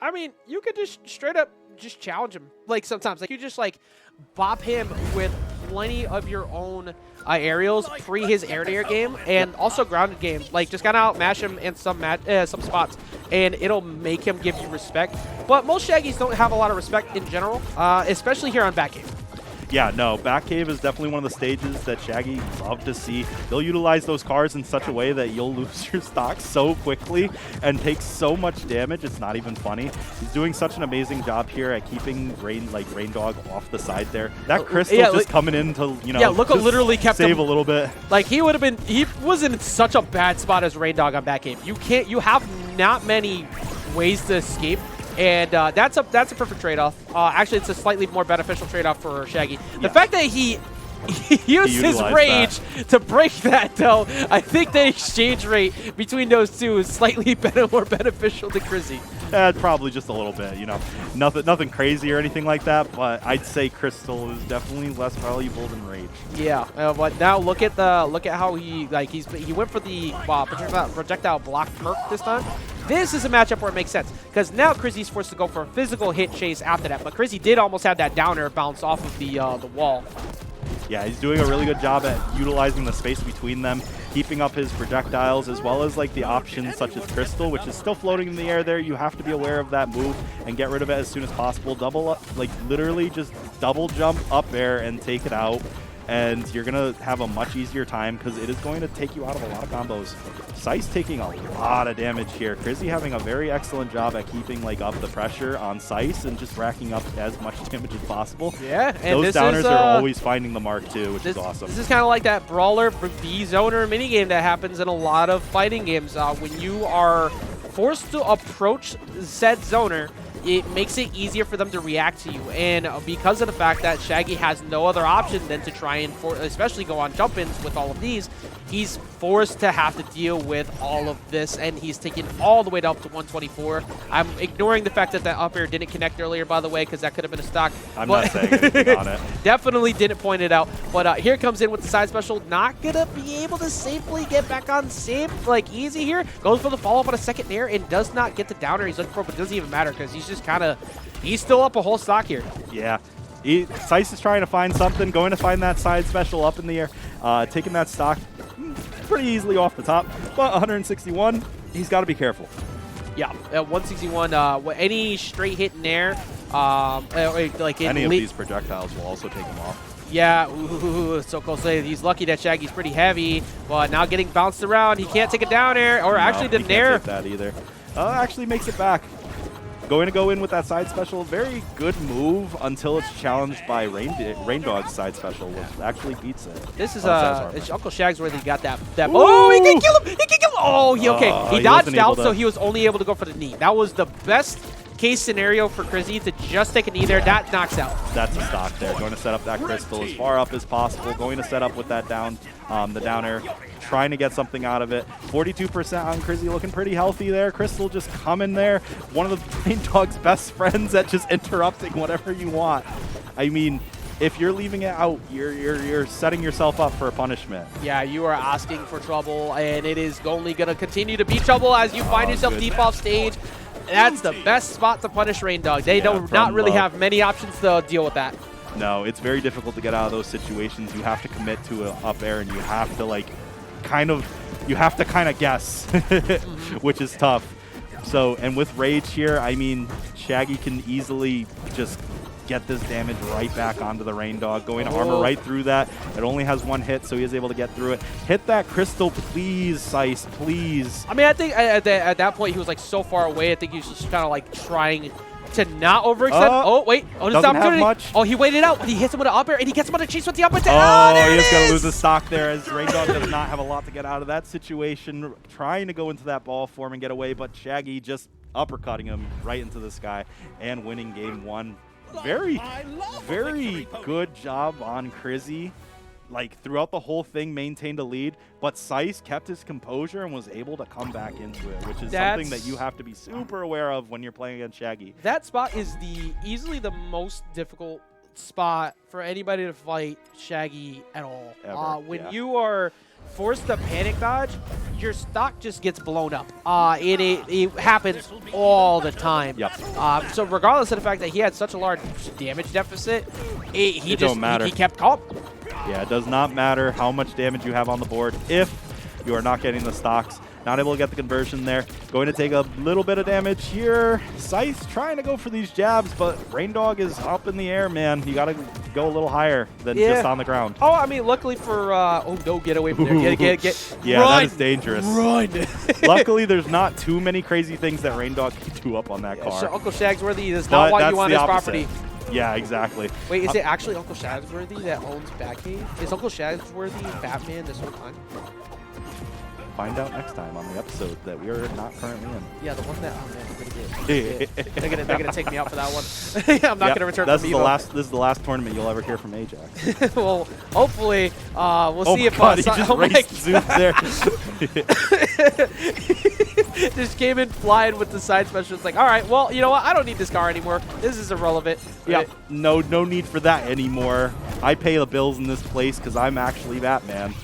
I mean, you could just straight up just challenge him. Like sometimes, like you just like bop him with plenty of your own aerials, pre his air-to-air game, and also grounded game. Like just kind of outmash him in some spots, and it'll make him give you respect. But most Shaggies don't have a lot of respect in general, especially here on back game. Yeah, no, back cave is definitely one of the stages that Shaggy love to see. They'll utilize those cars in such a way that you'll lose your stock so quickly and take so much damage, it's not even funny. He's doing such an amazing job here at keeping Reindog off the side there. That crystal just coming in to, you know, yeah, look, literally kept save him, a little bit. Like he was in such a bad spot as Reindog on back game. You have not many ways to escape. And that's a perfect trade-off. Actually, it's a slightly more beneficial trade-off for Shaggy. The fact that he used his rage to break that, though, I think the exchange rate between those two is slightly more beneficial to Chrizy. Probably just a little bit, you know, nothing crazy or anything like that. But I'd say Crystal is definitely less valuable than Rage. Yeah, but now look at how he went for the projectile block perk this time. This is a matchup where it makes sense, because now Chrizy's forced to go for a physical hit chase after that, but Chrizy did almost have that downer bounce off of the wall. Yeah, he's doing a really good job at utilizing the space between them, keeping up his projectiles, as well as like the options such as Crystal, which is still floating in the air there. You have to be aware of that move and get rid of it as soon as possible. Double up, like literally just double jump up there and take it out. And you're going to have a much easier time because it is going to take you out of a lot of combos. Sice taking a lot of damage here. Chrizy having a very excellent job at keeping like up the pressure on Sice and just racking up as much damage as possible. Yeah, and those downers are always finding the mark too, which is awesome. This is kind of like that brawler B-zoner minigame that happens in a lot of fighting games. When you are forced to approach said zoner, it makes it easier for them to react to you. And because of the fact that Shaggy has no other option than to try and, especially go on jump-ins with all of these, he's forced to have to deal with all of this, and he's taken all the way up to 124. I'm ignoring the fact that that up air didn't connect earlier, by the way, because that could have been a stock. I'm not saying anything on it. Definitely didn't point it out. But here comes in with the side special. Not going to be able to safely get back on safe, like easy here. Goes for the follow-up on a second nair and does not get the downer he's looking for, but it doesn't even matter because he's just kind of, he's still up a whole stock here. Yeah. Sice is trying to find something, going to find that side special up in the air, taking that stock pretty easily off the top, but 161, he's got to be careful. Yeah, at 161, any straight hit in air, like any of these projectiles will also take him off. Yeah, so close. He's lucky that Shaggy's pretty heavy, but now getting bounced around, he can't take it down air, or actually the nair. Can't take that either. Actually makes it back. Going to go in with that side special. Very good move until it's challenged by Reindog's side special, which actually beats it. This is it's Uncle Shagsworthy got that. Oh, he can kill him! He can kill him! Oh, okay. He dodged out, so he was only able to go for the knee. That was the best case scenario for Chrizy to just take a knee there. That knocks out. That's a stock there. Going to set up that crystal as far up as possible. Going to set up with that down, the down air. Trying to get something out of it. 42% on Chrizy, looking pretty healthy there. Crystal just coming there. One of the Reindog's best friends at just interrupting whatever you want. I mean, if you're leaving it out, you're setting yourself up for a punishment. Yeah, you are asking for trouble, and it is only going to continue to be trouble as you find yourself deep off stage. That's the best spot to punish Reindog. They do not really have many options to deal with that. No, it's very difficult to get out of those situations. You have to commit to an up air, and you have to like kind of guess, which is tough. So, and with Rage here, I mean, Shaggy can easily just get this damage right back onto the Reindog, going to armor right through that. It only has one hit, so he is able to get through it. Hit that crystal, please, Sice, please. I mean, I think at that point he was like so far away. I think he was just kind of like trying to not overextend. Oh, wait. Oh, this opportunity. Much. Oh, he waited out. He hits him with an up air, and he gets him on a chase with the up air. Oh, there he's going to lose his stock there as Reindog does not have a lot to get out of that situation. Trying to go into that ball form and get away, but Shaggy just uppercutting him right into the sky and winning game one. Very good job on Chrizy. Like, throughout the whole thing, maintained a lead, but Sice kept his composure and was able to come back into it, which is something that you have to be super aware of when you're playing against Shaggy. That spot is easily the most difficult spot for anybody to fight Shaggy at all. When you are force the panic dodge, your stock just gets blown up. And it happens all the time. Yep. So regardless of the fact that he had such a large damage deficit, he kept calm. Yeah, it does not matter how much damage you have on the board if you are not getting the stocks. Not able to get the conversion there. Going to take a little bit of damage here. Sice trying to go for these jabs, but Reindog is up in the air, man. You got to go a little higher than just on the ground. Oh, I mean, luckily for... oh, no, get away from there. Get. Yeah, Run! that is dangerous. Run! Luckily, there's not too many crazy things that Reindog can do up on that car. Uncle Shagsworthy does not want you on his property. Yeah, exactly. Wait, is it actually Uncle Shagsworthy that owns Batcave? Is Uncle Shagsworthy Batman this whole time? Find out next time on the episode that we are not currently in. Yeah, the one that they're gonna take me out for that one. I'm not gonna return. This is the last tournament you'll ever hear from Ajax. Well, hopefully, we'll see if he just zoomed there. Just came in flying with the side special. It's like, all right, well, you know what? I don't need this car anymore. This is irrelevant. Yeah, no need for that anymore. I pay the bills in this place because I'm actually Batman.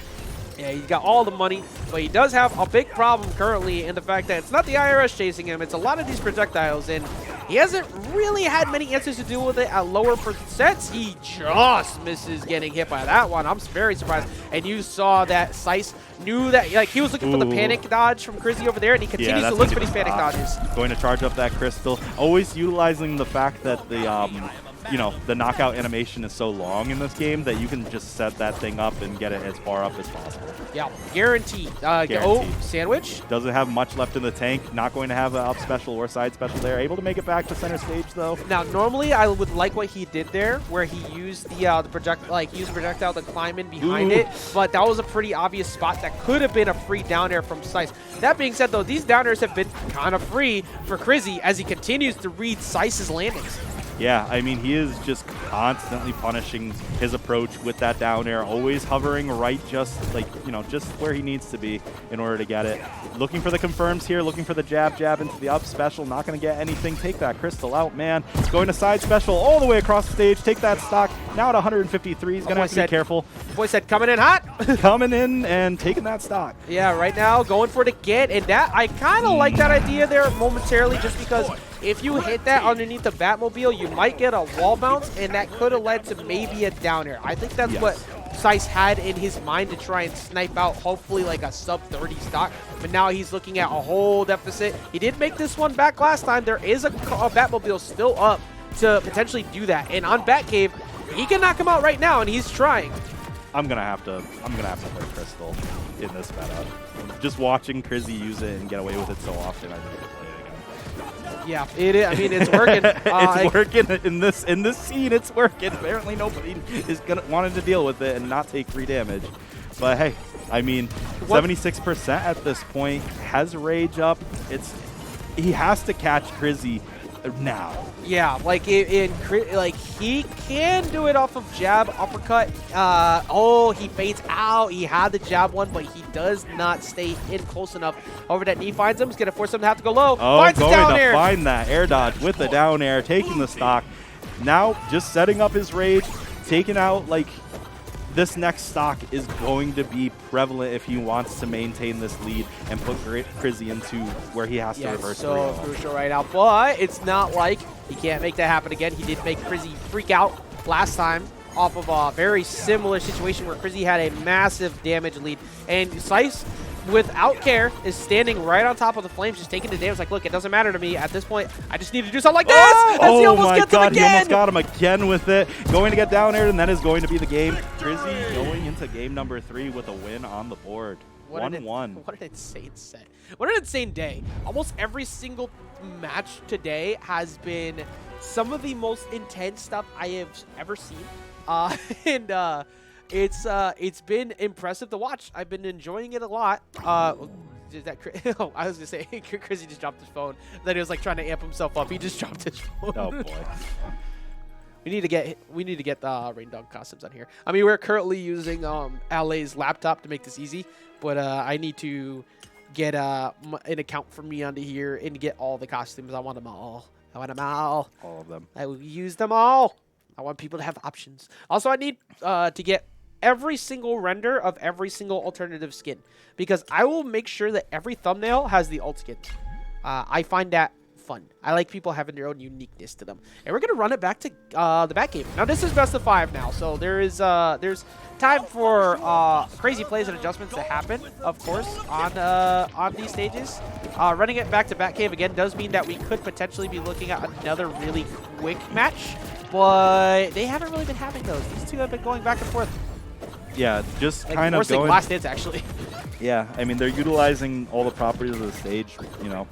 Yeah, he's got all the money, but he does have a big problem currently in the fact that it's not the IRS chasing him, it's a lot of these projectiles, and he hasn't really had many answers to deal with it at lower percents. He just misses getting hit by that one. I'm very surprised. And you saw that Sice knew that, like, he was looking for the panic dodge from Chrizy over there, and he continues to look for these panic dodges. Going to charge up that crystal, always utilizing the fact that the knockout animation is so long in this game that you can just set that thing up and get it as far up as possible. Yeah, guaranteed. Oh, sandwich. Doesn't have much left in the tank. Not going to have an up special or side special there. Able to make it back to center stage though. Now, normally I would like what he did there, where he used the projectile to climb in behind it, but that was a pretty obvious spot that could have been a free down air from Sice. That being said, though, these down airs have been kind of free for Chrizy as he continues to read Sice's landings. Yeah, I mean, he is just constantly punishing his approach with that down air, always hovering right just where he needs to be in order to get it. Looking for the confirms here, looking for the jab into the up special, not going to get anything. Take that crystal out, man. Going to side special all the way across the stage, take that stock. Now at 153, he's going to have to be careful. Boy said coming in hot. Coming in and taking that stock. Yeah, right now going for the get, and that I kind of like that idea there momentarily just because if you hit that underneath the Batmobile, you might get a wall bounce, and that could have led to maybe a down air. I think that's what Sice had in his mind to try and snipe out hopefully like a sub-30 stock, but now he's looking at a whole deficit. He did make this one back last time. There is a Batmobile still up to potentially do that, and on Batcave, he can knock him out right now, and he's trying. I'm gonna have to play Crystal in this meta. Just watching Chrizy use it and get away with it so often, I think play it again. Yeah, it is. I mean, it's working. It's working in this scene. It's working. Apparently, nobody is wanting to deal with it and not take free damage. But hey, I mean, 76% at this point has rage up. He has to catch Chrizy now. Yeah, like he can do it off of jab, uppercut. He fades out. He had the jab one, but he does not stay in close enough. Over that knee finds him. He's gonna force him to have to go low. Oh, going to find that air dodge with the down air, taking the stock. Now just setting up his rage, taking out this next stock is going to be prevalent if he wants to maintain this lead and put Chrizy into where he has to reverse. So crucial right now, but it's not like he can't make that happen again. He did make Chrizy freak out last time off of a very similar situation where Chrizy had a massive damage lead, and Sice, without care, is standing right on top of the flames, just taking the damage. Like, look, it doesn't matter to me at this point. I just need to do something like this. Oh my God, he almost got him again with it. Going to get down air, and that is going to be the game. Chrizy going into game number 3 with a win on the board. 1-1. What an insane set. What an insane day. Almost every single match today has been some of the most intense stuff I have ever seen. It's been impressive to watch. I've been enjoying it a lot. Is that oh, I was gonna say Chrizy just dropped his phone. Then he was like trying to amp himself up. He just dropped his phone. Oh boy. We need to get the Reindog costumes on here. I mean, we're currently using LA's laptop to make this easy, but I need to get an account for me onto here and get all the costumes. I want them all. I want them all. All of them. I will use them all. I want people to have options. Also, I need to get every single render of every single alternative skin, because I will make sure that every thumbnail has the alt skin. I find that fun. I like people having their own uniqueness to them. And we're going to run it back to the back game. Now, this is best of 5 now, so there's time for crazy plays and adjustments to happen, of course, on these stages. Running it back to back cave again does mean that we could potentially be looking at another really quick match, but they haven't really been having those. These two have been going back and forth. Yeah, just like kind of going. last hits, actually. Yeah, I mean, they're utilizing all the properties of the stage, you know,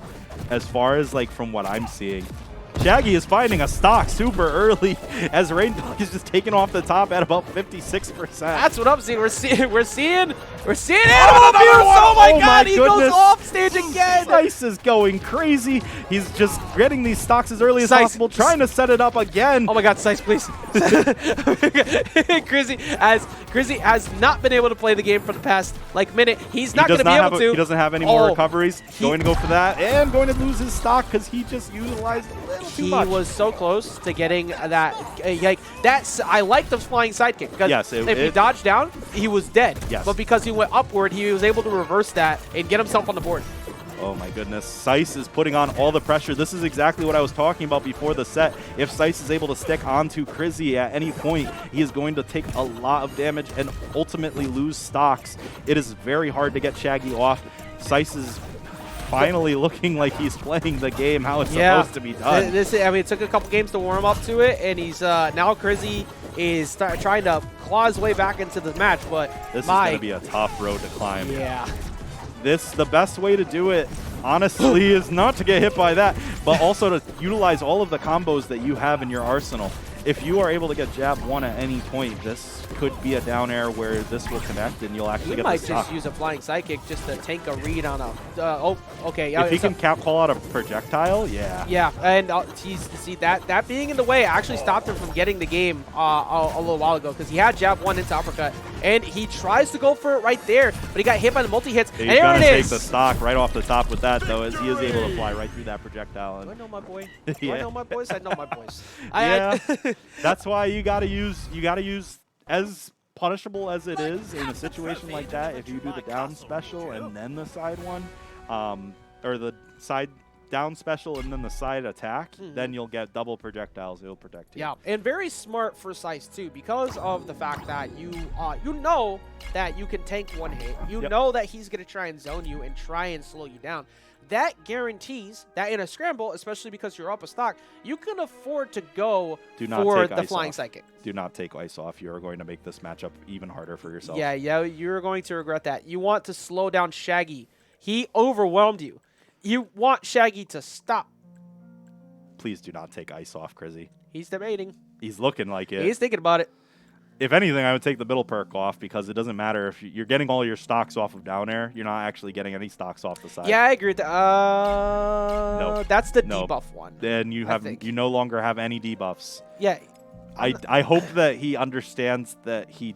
as far as, like, from what I'm seeing. Shaggy is finding a stock super early as Reindog is just taking off the top at about 56%. That's what I'm seeing. We're seeing animal abuse. Oh my god, he goes off stage again. Sice is going crazy. He's just getting these stocks as early as possible, trying to set it up again. Oh my god, Sice, please. Chrizy has not been able to play the game for the past minute. He's not going to be able to. He doesn't have any more recoveries. Going to go for that and going to lose his stock because he just utilized a little too much. He was so close to getting that. I like the flying sidekick because if he dodged down, he was dead. Yes. But because he went upward, he was able to reverse that and get himself on the board. Oh my goodness, Sice is putting on all the pressure. This is exactly what I was talking about before the set. If Sice is able to stick onto Chrizy at any point, he is going to take a lot of damage and ultimately lose stocks. It is very hard to get Shaggy off. Sice is finally looking like he's playing the game how it's supposed to be done. I mean, it took a couple games to warm up to it, and he's now Chrizy is trying to claw his way back into the match, but this is going to be a tough road to climb. Yeah. The best way to do it, honestly, is not to get hit by that, but also to utilize all of the combos that you have in your arsenal. If you are able to get jab 1 at any point, this could be a down air where this will connect and you'll actually get the stock. You might just use a flying sidekick just to tank a read on a... okay. If he can call out a projectile, yeah. Yeah, and see, that being in the way actually stopped him from getting the game a little while ago because he had jab 1 into uppercut, and he tries to go for it right there, but he got hit by the multi-hits, and there it is! He's going to take the stock right off the top with that, though, as he is able to fly right through that projectile. Do I know my boy? Do I know my boys? I know my boys. Yeah. That's why you gotta use as punishable as it is in a situation like that. If you do the down special and then the side one, or the side down special and then the side attack, then you'll get double projectiles. It'll protect you. Yeah, and very smart for Sice too, because of the fact that you know that you can tank one hit. You know that he's gonna try and zone you and try and slow you down. That guarantees that in a scramble, especially because you're up a stock, you can afford to go for the flying sidekick. Do not take ice off. You're going to make this matchup even harder for yourself. Yeah, you're going to regret that. You want to slow down Shaggy. He overwhelmed you. You want Shaggy to stop. Please do not take ice off, Chrizy. He's debating. He's looking like it. He's thinking about it. If anything, I would take the middle perk off because it doesn't matter if you're getting all your stocks off of down air. You're not actually getting any stocks off the side. Yeah, I agree with that. No, that's the debuff one. Then you no longer have any debuffs. Yeah. I hope that he understands that he.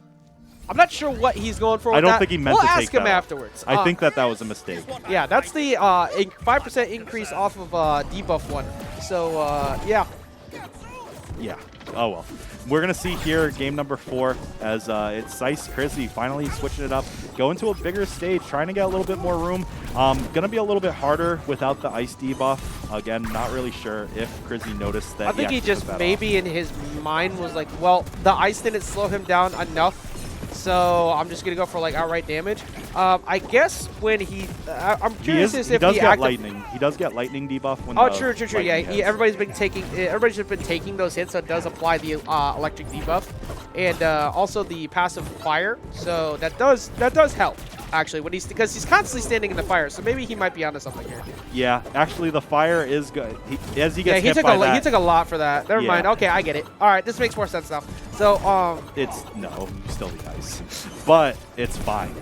I'm not sure what he's going for. I don't think he meant to take that. We'll ask him afterwards. I think that was a mistake. Yeah, that's the 5% increase off of debuff one. So yeah. Yeah. Oh well. We're going to see here game number 4 as it's Sice Chrizy finally switching it up, going to a bigger stage, trying to get a little bit more room. Going to be a little bit harder without the ice debuff. Again, not really sure if Chrizy noticed that. I think he just maybe in his mind was like, well, the ice didn't slow him down enough, so I'm just going to go for outright damage. I guess when I'm curious if he does get lightning. He does get lightning debuff when true. Yeah, everybody's been taking those hits, so it does apply the electric debuff, and also the passive fire. So that does help actually because he's constantly standing in the fire. So maybe he might be onto something here. Yeah, actually the fire is good. He took a lot for that. Never mind. Okay, I get it. All right, this makes more sense now. So it's still the ice, but it's fine.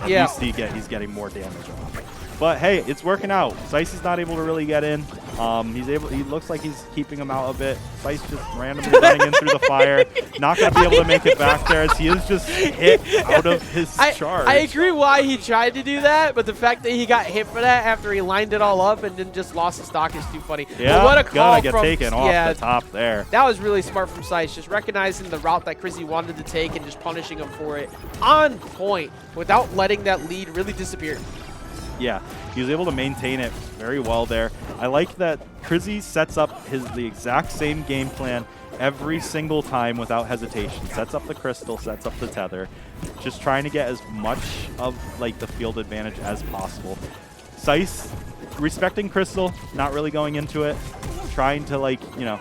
At least he's getting more damage off. But hey, it's working out. Sice is not able to really get in. He looks like he's keeping him out a bit. Sice just randomly running in through the fire. Not going to be able to make it back there as he is just hit out of his charge. I agree why he tried to do that, but the fact that he got hit for that after he lined it all up and then just lost his stock is too funny. Yeah, but what a call gonna get taken off the top there. That was really smart from Sice, just recognizing the route that Chrizy wanted to take and just punishing him for it on point without letting that lead really disappear. Yeah, he was able to maintain it very well there. I like that Chrizy sets up the exact same game plan every single time without hesitation. Sets up the crystal, sets up the tether, just trying to get as much of like the field advantage as possible. Sice respecting crystal, not really going into it, trying to like, you know,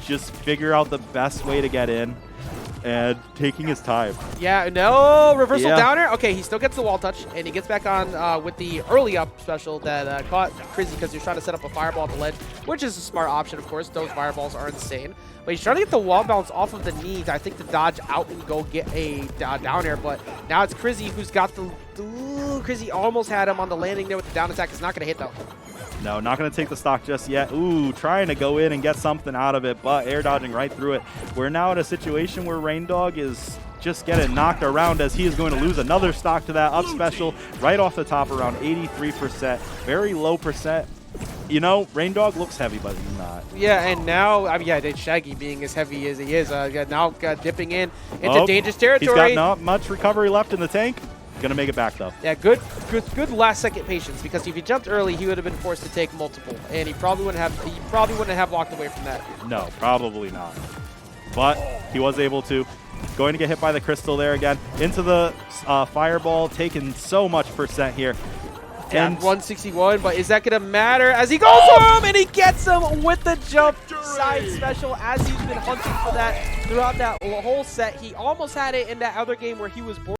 just figure out the best way to get in and taking his time. Yeah, no reversal downer. Okay, he still gets the wall touch, and he gets back on with the early up special that caught Chrizy because he was trying to set up a fireball at the ledge, which is a smart option, of course. Those fireballs are insane. But he's trying to get the wall bounce off of the knees, I think, to dodge out and go get a down air. But now it's Chrizy who's got the... Chrizy almost had him on the landing there with the down attack. It's not going to hit, though. No, not going to take the stock just yet. Ooh, trying to go in and get something out of it, but air dodging right through it. We're now at a situation where Reindog is just getting knocked around as he is going to lose another stock to that up special right off the top, around 83%. Very low percent. You know, Reindog looks heavy, but he's not. Yeah, and now, I mean, yeah, Shaggy being as heavy as he is, now dipping into dangerous territory. He's got not much recovery left in the tank. Gonna make it back though. Yeah, good last second patience, because if he jumped early, he would have been forced to take multiple, and he probably wouldn't have walked away from that. No, probably not. But he was able to. Going to get hit by the crystal there again. Into the fireball, taking so much percent here. Yeah, 161, but is that going to matter as he goes for him, and he gets him with the jump side special as he's been hunting for that throughout that whole set. He almost had it in that other game where he was